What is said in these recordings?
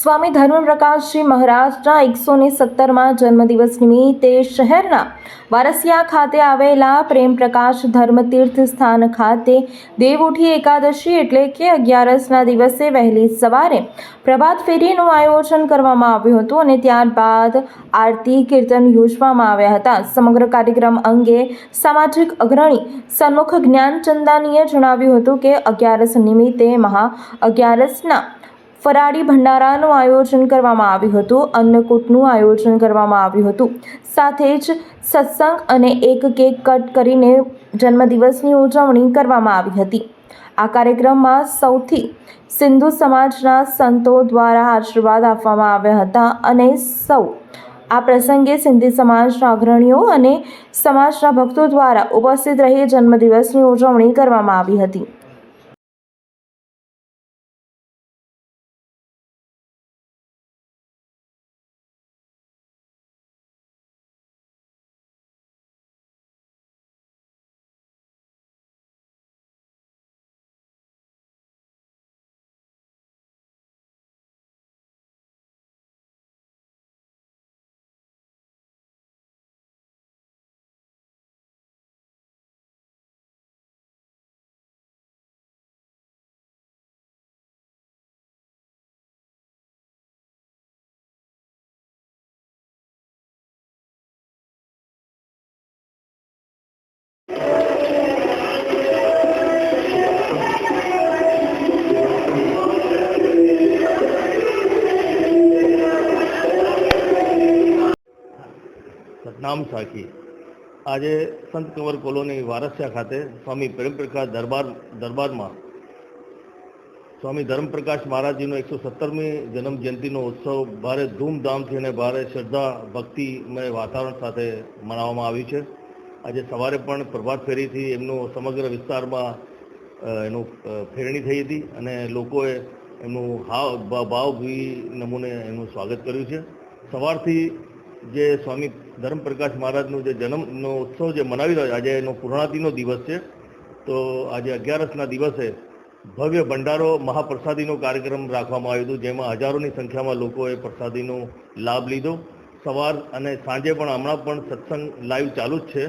સ્વામી ધર્મપ્રકાશજી મહારાજના 117મા જન્મદિવસ નિમિત્તે શહેરના વારસિયા ખાતે આવેલા પ્રેમ પ્રકાશ ધર્મતીર્થ સ્થાન ખાતે દેવઉઠી એકાદશી એટલે કે 11ના દિવસે વહેલી સવારે પ્રભાત ફેરીનું આયોજન કરવામાં આવ્યું હતું અને ત્યારબાદ આરતી કીર્તન યોજવામાં આવ્યા હતા। સમગ્ર કાર્યક્રમ અંગે સામાજિક અગ્રણી સન્મુખ જ્ઞાનચંદાનીએ જણાવ્યું હતું કે 11 નિમિત્તે મહા 11ના ફરાળી ભંડારાનું આયોજન કરવામાં આવ્યું હતું, અન્નકૂટનું આયોજન કરવામાં આવ્યું હતું, સાથે જ સત્સંગ અને એક કેક કટ કરીને જન્મદિવસની ઉજવણી કરવામાં આવી હતી। આ કાર્યક્રમમાં સૌથી સિંધુ સમાજના સંતો દ્વારા આશીર્વાદ આપવામાં આવ્યા હતા અને સૌ આ પ્રસંગે સિંધી સમાજના અગ્રણીઓ અને સમાજના ભક્તો દ્વારા ઉપસ્થિત રહી જન્મદિવસની ઉજવણી કરવામાં આવી હતી। સતનામ સાખી આજે સંત કંવર કોલોની વારસિયા ખાતે સ્વામી પ્રેમપ્રકાશ દરબારમાં સ્વામી ધર્મપ્રકાશ મહારાજજીનો 117મી જન્મ જયંતિનો ઉત્સવ ભારે ધૂમધામથી અને ભારે શ્રદ્ધા ભક્તિમય વાતાવરણ સાથે મનાવવામાં આવ્યું છે। આજે સવારે પણ પ્રભાત ફેરીથી એમનું સમગ્ર વિસ્તારમાં એનું ફેરણી થઈ હતી અને લોકોએ એમનું ભાવભીની નમૂને એનું સ્વાગત કર્યું છે। સવારથી જે સ્વામી ધર્મપ્રકાશ મહારાજનું જે જન્મનો ઉત્સવ જે મનાવી રહ્યો આજે એનો પૂર્ણાતિનો દિવસ છે, તો આજે 11ના દિવસે ભવ્ય ભંડારો મહાપ્રસાદીનો કાર્યક્રમ રાખવામાં આવ્યો હતો, જેમાં હજારોની સંખ્યામાં લોકોએ પ્રસાદીનો લાભ લીધો। સવાર અને સાંજે પણ હમણાં પણ સત્સંગ લાઈવ ચાલુ જ છે।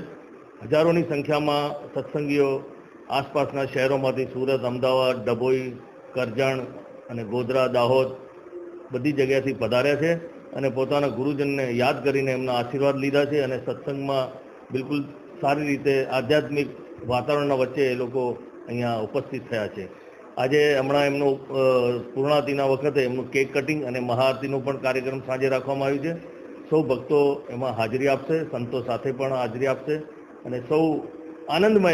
હજારોની સંખ્યામાં સત્સંગીઓ આસપાસના શહેરોમાંથી સુરત, અમદાવાદ, ડભોઈ, કરજણ અને ગોધરા, દાહોદ બધી જગ્યાએથી પધાર્યા છે અને પોતાના ગુરુજનને યાદ કરીને એમના આશીર્વાદ લીધા છે અને સત્સંગમાં બિલકુલ સારી રીતે આધ્યાત્મિક વાતાવરણના વચ્ચે એ લોકો અહીંયા ઉપસ્થિત થયા છે। આજે હમણાં એમનું પૂર્ણાતિના વખતે એમનું કેક કટિંગ અને મહાઆરતીનો પણ કાર્યક્રમ સાંજે રાખવામાં આવ્યું છે। સૌ ભક્તો એમાં હાજરી આપશે, સંતો સાથે પણ હાજરી આપશે અને સૌ આનંદમય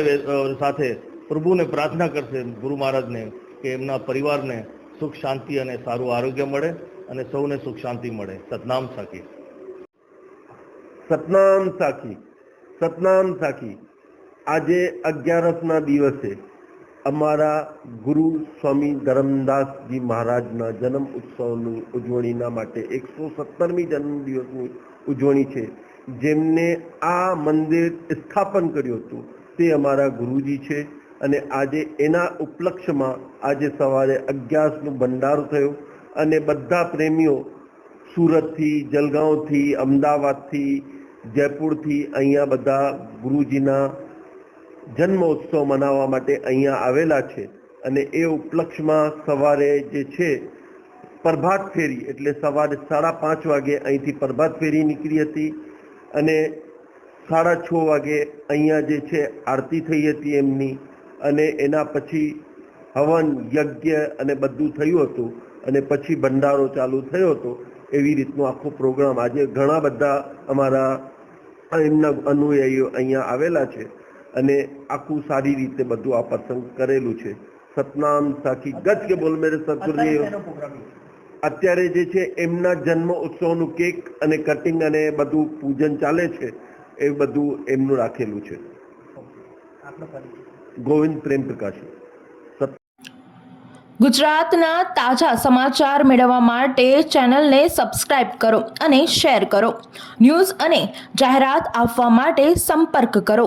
સાથે પ્રભુને પ્રાર્થના કરશે ગુરુ મહારાજને કે એમના પરિવારને સુખ શાંતિ અને સારું આરોગ્ય મળે અને સૌને સુખ શાંતિ મળે। સતનામ સાખી। સતનામ સાખી। સતનામ સાખી। આજે 11ના દિવસે અમારા ગુરુ સ્વામી ધરમદાસજી મહારાજના જન્મ ઉત્સવની ઉજવણીના માટે 117મી જન્મદિવસની ઉજવણી છે। જેમને આ મંદિર સ્થાપન કર્યું હતું તે અમારા ગુરુજી છે અને આજે એના ઉપલક્ષ્યમાં આજે સવારે 11નું ભંડારો થયો અને બધા પ્રેમીઓ સુરતથી, જલગાંવથી, અમદાવાદથી, જયપુરથી અહીંયા બધા ગુરુજીના જન્મોત્સવ મનાવવા માટે અહીંયા આવેલા છે અને એ ઉપલક્ષ્યમાં સવારે જે છે પ્રભાત ફેરી એટલે સવારે 5:30 વાગે અહીંથી પ્રભાત ફેરી નીકળી હતી અને 6:30 વાગે અહીંયા જે છે આરતી થઈ હતી એમની અને એના પછી હવન યજ્ઞ અને બધું થયું હતું અને પછી ભંડારો ચાલુ થયો હતો। એવી રીતનો આખો પ્રોગ્રામ આજે ઘણા બધા અમારા એમના અનુયાયીઓ અહીંયા આવેલા છે અને આખું સારી રીતે બધું આ પ્રસંગ કરેલું છે। સતનામ સાખી। ગજ કે બોલ મેરે સદગુરુજી। અત્યારે જે છે એમના જન્મ ઉત્સવનું કેક અને કટિંગ અને બધું પૂજન ચાલે છે, એ બધું એમનું રાખેલું છે। ગોવિંદ પ્રેમપ્રકાશ। ગુજરાતના તાજા સમાચાર મેળવવા માટે ચેનલને સબસ્ક્રાઇબ કરો અને શેર કરો। ન્યૂઝ અને જાહેરાત આપવા માટે સંપર્ક કરો।